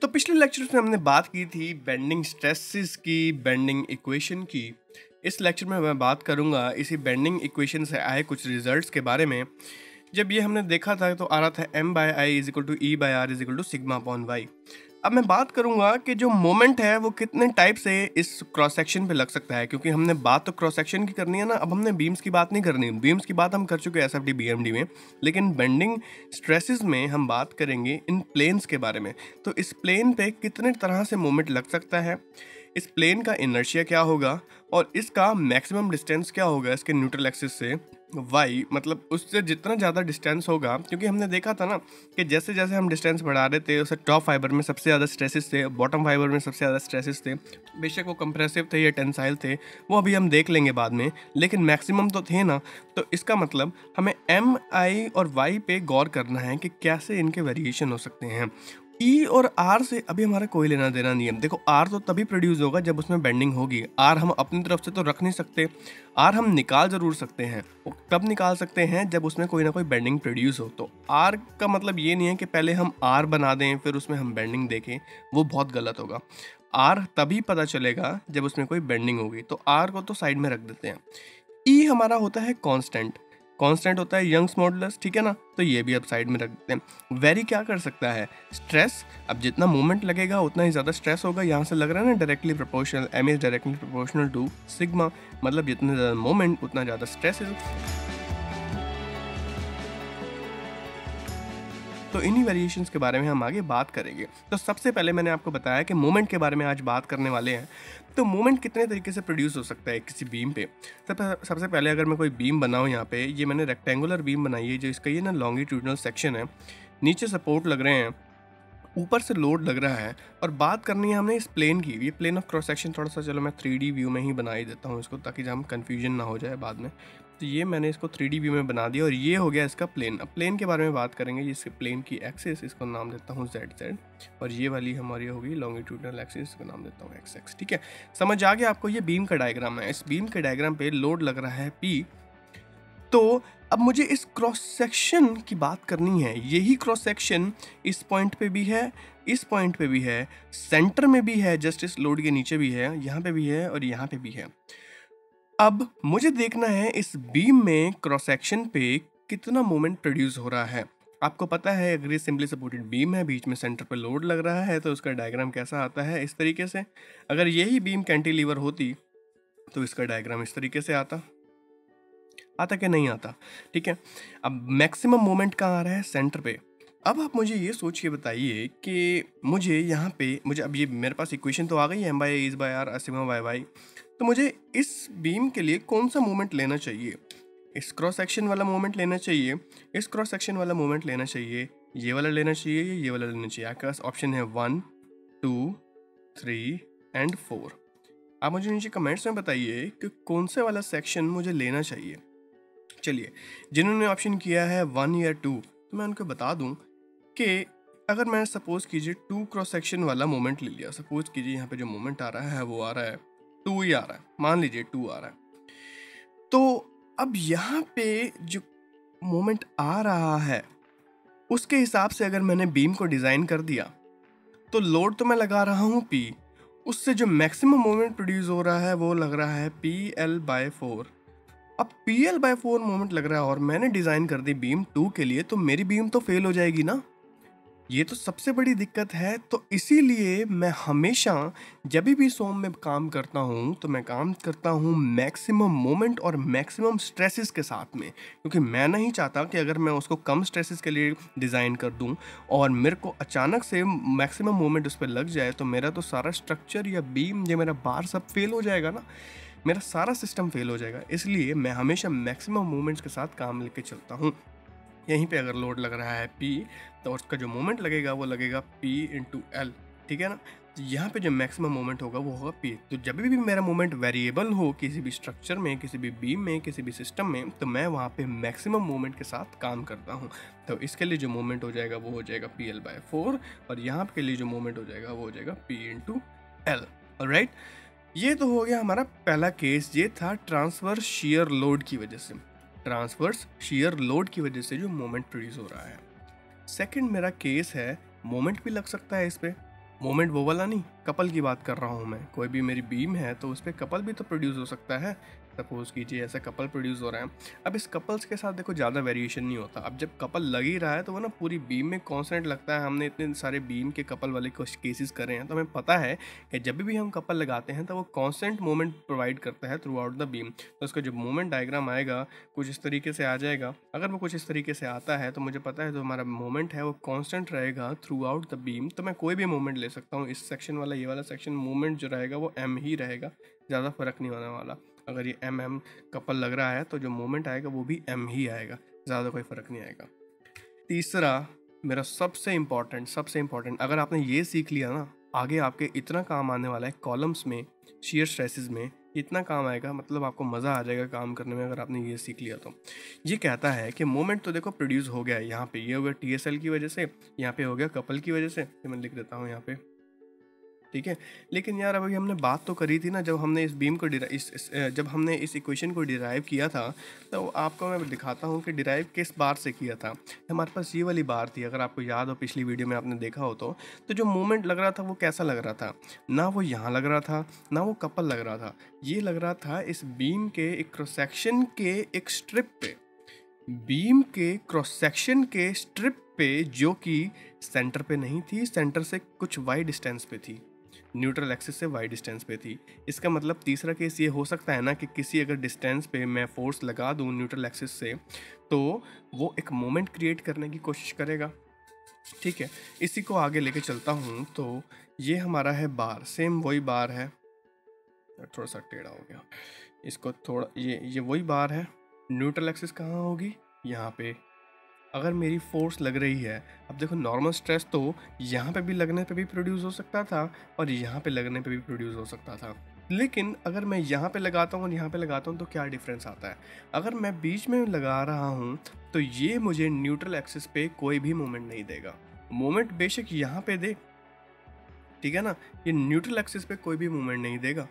तो पिछले लेक्चर में हमने बात की थी बेंडिंग स्ट्रेसेस की, बेंडिंग इक्वेशन की। इस लेक्चर में मैं बात करूंगा इसी बेंडिंग इक्वेशन से आए कुछ रिजल्ट्स के बारे में। जब ये हमने देखा था तो आ रहा था m/i = E/r = σ/y। अब मैं बात करूंगा कि जो मोमेंट है वो कितने टाइप से इस क्रॉस सेक्शन पे लग सकता है, क्योंकि हमने बात तो क्रॉस सेक्शन की करनी है ना। अब हमने बीम्स की बात नहीं करनी, बीम्स की बात हम कर चुके हैं एसएफडी बीएमडी में, लेकिन बेंडिंग स्ट्रेसेस में हम बात करेंगे इन प्लेन्स के बारे में। तो इस प्लेन पे कितने तरह से मोमेंट लग सकता है, इस प्लेन का इनर्शिया क्या होगा और इसका मैक्सिमम डिस्टेंस क्या होगा इसके न्यूट्रल एक्सिस से y, मतलब उससे जितना ज़्यादा डिस्टेंस होगा, क्योंकि हमने देखा था ना कि जैसे जैसे हम डिस्टेंस बढ़ा रहे थे उसे टॉप फाइबर में सबसे ज़्यादा स्ट्रेसेस थे, बॉटम फाइबर में सबसे ज़्यादा स्ट्रेसेस थे। बेशक वो कंप्रेसिव थे या टेंसाइल थे, वो अभी हम देख लेंगे बाद में, लेकिन मैक्सिमम तो थे ना। तो इसका मतलब हमें m, i और y पे गौर करना है कि कैसे इनके वेरिएशन हो सकते हैं। E और R से अभी हमारा कोई लेना देना नहीं है। देखो R तो तभी प्रोड्यूस होगा जब उसमें बेंडिंग होगी। R हम अपनी तरफ से तो रख नहीं सकते, R हम निकाल ज़रूर सकते हैं। वो कब निकाल सकते हैं, जब उसमें कोई ना कोई बेंडिंग प्रोड्यूस हो। तो R का मतलब ये नहीं है कि पहले हम R बना दें फिर उसमें हम बेंडिंग देखें, वो बहुत गलत होगा। R तभी पता चलेगा जब उसमें कोई बेंडिंग होगी। तो R को तो साइड में रख देते हैं। E हमारा होता है कांस्टेंट, कांस्टेंट होता है यंग्स मॉडुलस, ठीक है ना। तो ये भी अब साइड में रख देते हैं। वेरी क्या कर सकता है, स्ट्रेस। अब जितना मूवमेंट लगेगा उतना ही ज़्यादा स्ट्रेस होगा। यहाँ से लग रहा है ना directly proportional, m is directly proportional to sigma, मतलब जितना ज़्यादा मूवमेंट उतना ज़्यादा स्ट्रेस है। तो इन्हीं वेरिएशंस के बारे में हम आगे बात करेंगे। तो सबसे पहले मैंने आपको बताया कि मूवमेंट के बारे में आज बात करने वाले हैं। तो मूवमेंट कितने तरीके से प्रोड्यूस हो सकता है किसी बीम पे। सबसे पहले अगर मैं कोई बीम बनाऊँ, यहाँ पे ये मैंने रेक्टेंगुलर बीम बनाई है, जो इसका ये ना लॉन्गिट्यूडनल सेक्शन है, नीचे सपोर्ट लग रहे हैं, ऊपर से लोड लग रहा है, और बात करनी है हमने इस प्लेन की। ये प्लेन ऑफ क्रॉस सेक्शन थोड़ा सा, चलो मैं 3D व्यू में ही बना ही देता हूँ इसको, ताकि हम कन्फ्यूजन ना हो जाए बाद में। तो ये मैंने इसको 3D व्यू में बना दिया और ये हो गया इसका प्लेन। अब प्लेन के बारे में बात करेंगे। इसके प्लेन की एक्सिस, इसको नाम देता हूँ ZZ, और ये वाली हमारी होगी लॉन्गिट्यूडनल एक्सिस, इसको नाम देता हूँ XX। ठीक है, समझ आ गया आपको। ये बीम का डायग्राम है। इस बीम के डायग्राम पे लोड लग रहा है P। तो अब मुझे इस क्रॉस सेक्शन की बात करनी है। यही क्रॉस सेक्शन इस पॉइंट पे भी है, इस पॉइंट पे भी है, सेंटर में भी है, जस्ट इस लोड के नीचे भी है, यहाँ पे भी है और यहाँ पे भी है। अब मुझे देखना है इस बीम में क्रॉस सेक्शन पे कितना मोमेंट प्रोड्यूस हो रहा है। आपको पता है अगर ये सिंपली सपोर्टेड बीम है, बीच में सेंटर पे लोड लग रहा है, तो उसका डायग्राम कैसा आता है, इस तरीके से। अगर यही बीम कैंटिलीवर होती तो इसका डायग्राम इस तरीके से आता कि नहीं आता। ठीक है, अब मैक्सिमम मोमेंट कहाँ आ रहा है, सेंटर पे। अब आप मुझे ये सोच के बताइए कि मुझे यहाँ पे, मुझे अब ये मेरे पास इक्वेशन तो आ गई है, m/i = σ/y। तो मुझे इस बीम के लिए कौन सा मोमेंट लेना चाहिए। इस क्रॉस सेक्शन वाला मोमेंट लेना चाहिए, इस क्रॉस सेक्शन वाला मोमेंट लेना चाहिए, ये वाला लेना चाहिए, ये वाला लेना चाहिए। आपके पास ऑप्शन है 1, 2, 3 एंड 4। आप मुझे नीचे कमेंट्स में बताइए कि कौन से वाला सेक्शन मुझे लेना चाहिए। चलिए, जिन्होंने ऑप्शन किया है 1 या 2, तो मैं उनको बता दूं कि अगर मैं सपोज कीजिए 2 क्रॉस सेक्शन वाला मोमेंट ले लिया, सपोज कीजिए यहाँ पे जो मोमेंट आ रहा है वो आ रहा है 2 ही आ रहा है, मान लीजिए 2 आ रहा है। तो अब यहाँ पे जो मोमेंट आ रहा है उसके हिसाब से अगर मैंने बीम को डिज़ाइन कर दिया, तो लोड तो मैं लगा रहा हूँ P, उससे जो मैक्सिमम मोमेंट प्रोड्यूस हो रहा है वो लग रहा है PL/4। अब PL/4 मोमेंट लग रहा है और मैंने डिज़ाइन कर दी बीम 2 के लिए, तो मेरी बीम तो फेल हो जाएगी ना। ये तो सबसे बड़ी दिक्कत है। तो इसीलिए मैं हमेशा जब भी सोम में काम करता हूँ तो मैं काम करता हूँ मैक्सिमम मोमेंट और मैक्सिमम स्ट्रेसेस के साथ में, क्योंकि मैं नहीं चाहता कि अगर मैं उसको कम स्ट्रेसेस के लिए डिज़ाइन कर दूँ और मेरे को अचानक से मैक्सिमम मोमेंट उस पर लग जाए, तो मेरा तो सारा स्ट्रक्चर या बीम, ये मेरा बार सब फेल हो जाएगा ना, मेरा सारा सिस्टम फेल हो जाएगा। इसलिए मैं हमेशा मैक्सिमम मूवमेंट्स के साथ काम लेके चलता हूँ। यहीं पे अगर लोड लग रहा है P, तो उसका जो मोमेंट लगेगा वो लगेगा P × L। ठीक है ना, तो यहाँ पे जो मैक्सिमम मोमेंट होगा वो होगा P। तो जब भी मेरा मोमेंट वेरिएबल हो किसी भी स्ट्रक्चर में, किसी भी बीम में, किसी भी सिस्टम में, तो मैं वहाँ पे मैक्सिमम मोमेंट के साथ काम करता हूँ। तो इसके लिए जो मोमेंट हो जाएगा वो हो जाएगा PL/4, और यहाँ के लिए जो मोमेंट हो जाएगा वो हो जाएगा P × L। ऑलराइट, ये तो हो गया हमारा पहला केस। ये था ट्रांसवर्स शीयर लोड की वजह से, ट्रांसवर्स शीयर लोड की वजह से जो मोमेंट प्रोड्यूस हो रहा है। सेकंड मेरा केस है, मोमेंट भी लग सकता है इस पे, मोमेंट वो वाला नहीं, कपल की बात कर रहा हूँ मैं। कोई भी मेरी बीम है तो उस पर कपल भी तो प्रोड्यूस हो सकता है। सपोज कीजिए ऐसा कपल प्रोड्यूस हो रहा है। अब इस कपल्स के साथ देखो ज़्यादा वेरिएशन नहीं होता। अब जब कपल लग ही रहा है तो वो ना पूरी बीम में कॉन्स्टेंट लगता है। हमने इतने सारे बीम के कपल वाले कुछ केसेस करे हैं तो हमें पता है कि जब भी हम कपल लगाते हैं तो वो कॉन्स्टेंट मोमेंट प्रोवाइड करता है थ्रू आउट द बीम। तो उसका जो मोमेंट डायग्राम आएगा कुछ इस तरीके से आ जाएगा। अगर वो कुछ इस तरीके से आता है तो मुझे पता है जो हमारा मोमेंट है वो कॉन्स्टेंट रहेगा थ्रू आउट द बीम। तो मैं कोई भी मोमेंट ले सकता हूँ। इस सेक्शन वाला, ये वाला सेक्शन, मोमेंट जो रहेगा वो एम ही रहेगा, ज़्यादा फर्क नहीं होने वाला। अगर ये एम कपल लग रहा है तो जो मोमेंट आएगा वो भी एम ही आएगा, ज़्यादा कोई फ़र्क नहीं आएगा। तीसरा मेरा सबसे इम्पॉर्टेंट, अगर आपने ये सीख लिया ना, आगे आपके इतना काम आने वाला है कॉलम्स में, शेयर स्ट्रेसेस में, इतना काम आएगा, मतलब आपको मज़ा आ जाएगा काम करने में अगर आपने ये सीख लिया तो। ये कहता है कि मोमेंट तो देखो प्रोड्यूस हो गया है, यहाँ पे ये हो गया TSL की वजह से, यहाँ पे हो गया कपल की वजह से, मैं लिख देता हूँ यहाँ पे, ठीक है। लेकिन यार अभी हमने बात तो करी थी ना, जब हमने इस बीम को जब हमने इस इक्वेशन को डिराइव किया था, तो आपको मैं दिखाता हूँ कि डिराइव किस बार से किया था। हमारे पास ये वाली बार थी, अगर आपको याद हो पिछली वीडियो में आपने देखा हो तो जो मोमेंट लग रहा था वो कैसा लग रहा था, ना वो यहाँ लग रहा था ना वो कपल लग रहा था, ये लग रहा था इस बीम के एक क्रॉस सेक्शन के एक स्ट्रिप पे, बीम के क्रॉस सेक्शन के स्ट्रिप पे, जो कि सेंटर पे नहीं थी, सेंटर से कुछ वाई डिस्टेंस पे थी, न्यूट्रल एक्सिस से वाई डिस्टेंस पे थी। इसका मतलब तीसरा केस ये हो सकता है ना कि किसी अगर डिस्टेंस पे मैं फोर्स लगा दूं न्यूट्रल एक्सिस से तो वो एक मोमेंट क्रिएट करने की कोशिश करेगा, ठीक है। इसी को आगे लेके चलता हूँ। तो ये हमारा है बार, सेम वही बार है, थोड़ा सा टेढ़ा हो गया इसको थोड़ा, ये वही बार है। न्यूट्रल एक्सिस कहाँ होगी, यहाँ पे। अगर मेरी फोर्स लग रही है, अब देखो नॉर्मल स्ट्रेस तो यहाँ पे भी लगने पे भी प्रोड्यूस हो सकता था और यहाँ पे लगने पे भी प्रोड्यूस हो सकता था, लेकिन अगर मैं यहाँ पे लगाता हूँ और यहाँ पे लगाता हूँ तो क्या डिफरेंस आता है। अगर मैं बीच में लगा रहा हूँ तो ये मुझे न्यूट्रल एक्सिस पे कोई भी मोमेंट नहीं देगा। मोमेंट बेशक यहाँ पे दे, ठीक है ना, ये न्यूट्रल एक्सिस पे कोई भी मूवमेंट नहीं देगा।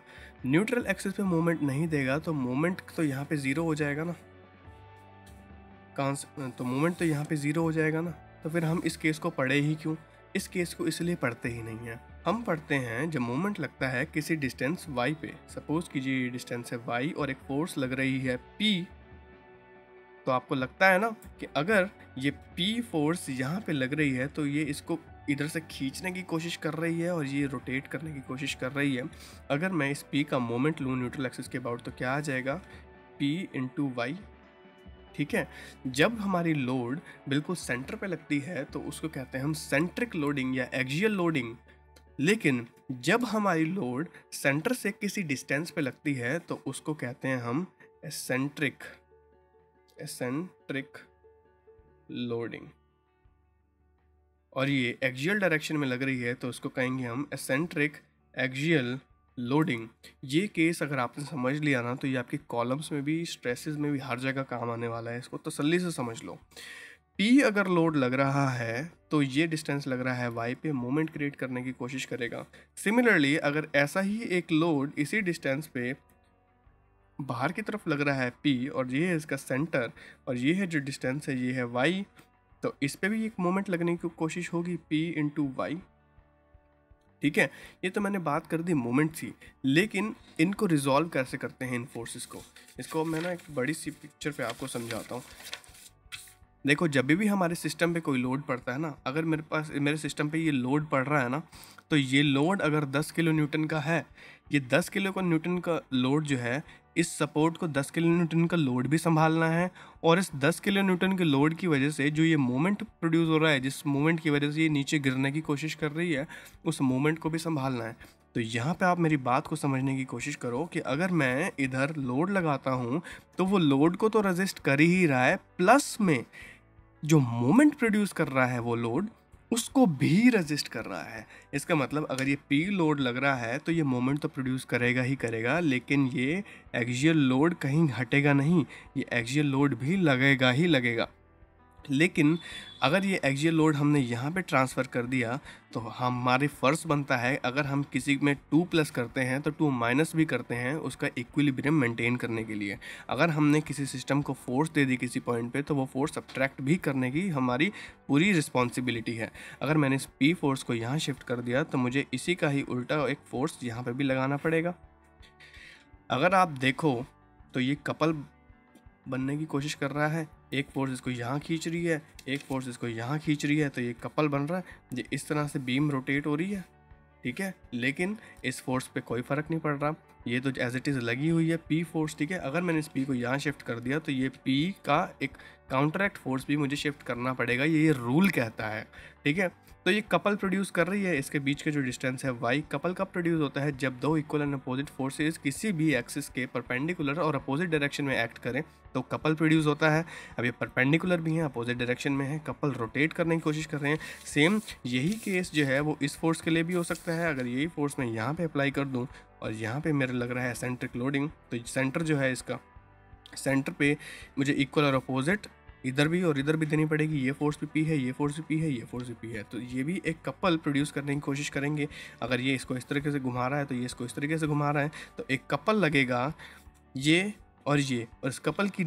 न्यूट्रल एक्सिस पे मूवमेंट नहीं देगा तो मूवमेंट तो यहाँ पे ज़ीरो हो जाएगा ना, तो मूवमेंट तो यहाँ पे ज़ीरो हो जाएगा ना। तो फिर हम इस केस को पढ़े ही क्यों? इस केस को इसलिए पढ़ते ही नहीं हैं। हम पढ़ते हैं जब मूवमेंट लगता है किसी डिस्टेंस y पे, सपोज कीजिए ये डिस्टेंस है y और एक फोर्स लग रही है p, तो आपको लगता है ना कि अगर ये p फोर्स यहाँ पे लग रही है तो ये इसको इधर से खींचने की कोशिश कर रही है और ये रोटेट करने की कोशिश कर रही है। अगर मैं इस p का मोमेंट लूँ न्यूट्रल एक्सिस के अबाउट तो क्या आ जाएगा, p इंटू वाई, ठीक है। जब हमारी लोड बिल्कुल सेंटर पे लगती है तो उसको कहते हैं हम सेंट्रिक लोडिंग या एक्सियल लोडिंग। लेकिन जब हमारी लोड सेंटर से किसी डिस्टेंस पे लगती है तो उसको कहते हैं हम एसेंट्रिक लोडिंग। और ये एक्सियल डायरेक्शन में लग रही है तो उसको कहेंगे हम एसेंट्रिक एक्सियल लोडिंग। ये केस अगर आपने समझ लिया ना तो ये आपके कॉलम्स में भी, स्ट्रेसेस में भी, हर जगह काम आने वाला है। इसको तसल्ली से समझ लो। P अगर लोड लग रहा है तो ये डिस्टेंस लग रहा है y पे, मोमेंट क्रिएट करने की कोशिश करेगा। सिमिलरली अगर ऐसा ही एक लोड इसी डिस्टेंस पे बाहर की तरफ लग रहा है P और ये है इसका सेंटर और ये है जो डिस्टेंस है ये है y, तो इस पे भी एक मोमेंट लगने की कोशिश होगी P इंटू वाई, ठीक है। ये तो मैंने बात कर दी मोमेंट थी, लेकिन इनको रिजॉल्व कैसे करते हैं इन फोर्सेस को, इसको मैं ना एक बड़ी सी पिक्चर पे आपको समझाता हूँ। देखो जब भी हमारे सिस्टम पे कोई लोड पड़ता है ना, अगर मेरे सिस्टम पे ये लोड पड़ रहा है ना, तो ये लोड अगर 10 किलो न्यूटन का है, ये 10 किलो का न्यूटन का लोड जो है, इस सपोर्ट को 10 किलो न्यूटन का लोड भी संभालना है और इस 10 किलो न्यूटन के लोड की वजह से जो ये मोमेंट प्रोड्यूस हो रहा है, जिस मोमेंट की वजह से ये नीचे गिरने की कोशिश कर रही है, उस मोमेंट को भी संभालना है। तो यहाँ पे आप मेरी बात को समझने की कोशिश करो कि अगर मैं इधर लोड लगाता हूँ तो वो लोड को तो रेजिस्ट कर ही रहा है, प्लस में जो मोमेंट प्रोड्यूस कर रहा है वो लोड उसको भी रेजिस्ट कर रहा है। इसका मतलब अगर ये P लोड लग रहा है तो ये मोमेंट तो प्रोड्यूस करेगा ही करेगा, लेकिन ये एक्सियल लोड कहीं हटेगा नहीं, ये एक्सियल लोड भी लगेगा ही लगेगा। लेकिन अगर ये एक्सियल लोड हमने यहाँ पे ट्रांसफ़र कर दिया तो हमारे फ़र्ज़ बनता है, अगर हम किसी में 2 प्लस करते हैं तो 2 माइनस भी करते हैं उसका इक्विलिब्रियम मेंटेन करने के लिए। अगर हमने किसी सिस्टम को फोर्स दे दी किसी पॉइंट पे तो वो फोर्स सब्ट्रैक्ट भी करने की हमारी पूरी रिस्पॉन्सिबिलिटी है। अगर मैंने इस पी फोर्स को यहाँ शिफ्ट कर दिया तो मुझे इसी का ही उल्टा एक फोर्स यहाँ पर भी लगाना पड़ेगा। अगर आप देखो तो ये कपल बनने की कोशिश कर रहा है, एक फोर्स इसको यहाँ खींच रही है, एक फोर्स इसको यहाँ खींच रही है, तो ये कपल बन रहा है। ये इस तरह से बीम रोटेट हो रही है, ठीक है, लेकिन इस फोर्स पे कोई फ़र्क नहीं पड़ रहा, ये तो एज इट इज़ लगी हुई है पी फोर्स, ठीक है। अगर मैंने इस पी को यहाँ शिफ्ट कर दिया तो ये पी का एक काउंटरैक्ट फोर्स भी मुझे शिफ्ट करना पड़ेगा, ये रूल कहता है, ठीक है। तो ये कपल प्रोड्यूस कर रही है, इसके बीच के जो डिस्टेंस है वाई। कपल कब प्रोड्यूस होता है? जब दो इक्वल एंड अपोजिट फोर्सेस किसी भी एक्सिस के परपेंडिकुलर और अपोजिट डायरेक्शन में एक्ट करें तो कपल प्रोड्यूस होता है। अब ये परपेंडिकुलर भी है, अपोजिट डायरेक्शन में है, कपल रोटेट करने की कोशिश कर रहे हैं। सेम यही केस जो है वो इस फोर्स के लिए भी हो सकता है। अगर यही फोर्स मैं यहाँ पे अप्लाई कर दूँ और यहाँ पे मेरे लग रहा है सेंट्रिक लोडिंग, तो सेंटर जो है इसका, सेंटर पे मुझे इक्वल और अपोजिट इधर भी और इधर भी देनी पड़ेगी। ये फोर्स भी पी है, ये फोर्स भी पी है, ये फोर्स भी पी है, तो ये भी एक कपल प्रोड्यूस करने की कोशिश करेंगे। अगर ये इसको इस तरीके से घुमा रहा है तो ये इसको इस तरीके से घुमा रहा है, तो एक कपल लगेगा ये, और इस कपल की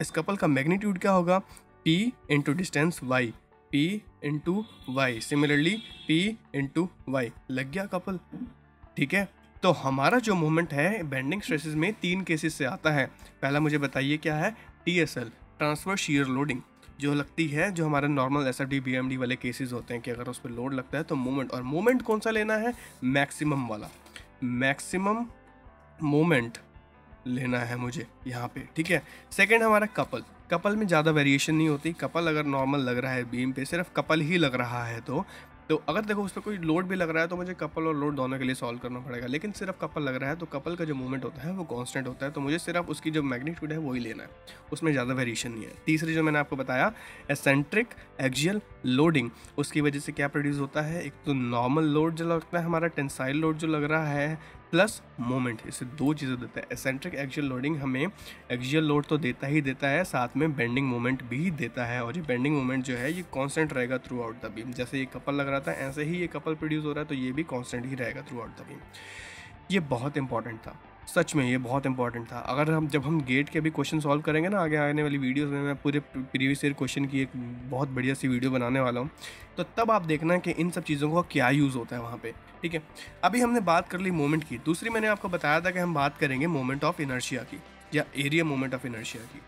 इस कपल का मैग्नीट्यूड क्या होगा? P into distance y, P into y, similarly P into y, लग गया कपल, ठीक है। तो हमारा जो मोमेंट है बेंडिंग स्ट्रेसेस में 3 केसेस से आता है। पहला मुझे बताइए क्या है? TSL, ट्रांसफर शीयर लोडिंग, जो लगती है, जो हमारे नॉर्मल SFD BMD वाले केसेस होते हैं कि अगर उस पर लोड लगता है तो मोमेंट, और मोमेंट कौन सा लेना है? मैक्सिमम वाला, मैक्सिमम मोमेंट लेना है मुझे यहाँ पे, ठीक है। सेकंड हमारा कपल, कपल में ज़्यादा वेरिएशन नहीं होती। कपल अगर नॉर्मल लग रहा है बीम पे, सिर्फ कपल ही लग रहा है तो अगर देखो उस पर कोई लोड भी लग रहा है तो मुझे कपल और लोड दोनों के लिए सॉल्व करना पड़ेगा। लेकिन सिर्फ कपल लग रहा है तो कपल का जो मूवमेंट होता है वो कांस्टेंट होता है, तो मुझे सिर्फ उसकी जो मैग्नीट्यूड है वही लेना है, उसमें ज़्यादा वेरिएशन नहीं है। तीसरी जो मैंने आपको बताया एसेंट्रिक एक्सियल लोडिंग, उसकी वजह से क्या प्रोड्यूस होता है? एक तो नॉर्मल लोड जो लगता है हमारा, टेंसाइल लोड जो लग रहा है, प्लस मोमेंट, इससे 2 चीज़ें देता है। एसेंट्रिक एक्सियल लोडिंग हमें एक्सियल लोड तो देता ही देता है, साथ में बेंडिंग मोमेंट भी देता है, और ये बेंडिंग मोमेंट जो है ये कांस्टेंट रहेगा थ्रू आउट द बीम। जैसे ये कपल लग रहा था ऐसे ही ये कपल प्रोड्यूस हो रहा है, तो ये भी कांस्टेंट ही रहेगा थ्रू आउट द बीम। ये बहुत इंपॉर्टेंट था, सच में ये बहुत इंपॉर्टेंट था। अगर जब हम गेट के भी क्वेश्चन सॉल्व करेंगे ना आगे आने वाली वीडियोस में, मैं पूरे प्रीवियस ईयर क्वेश्चन की एक बहुत बढ़िया सी वीडियो बनाने वाला हूँ, तो तब आप देखना कि इन सब चीज़ों का क्या यूज़ होता है वहाँ पे, ठीक है। अभी हमने बात कर ली मोमेंट की। दूसरी मैंने आपको बताया था कि हम बात करेंगे मोमेंट ऑफ इनर्शिया की, या एरिया मोमेंट ऑफ इनर्शिया की।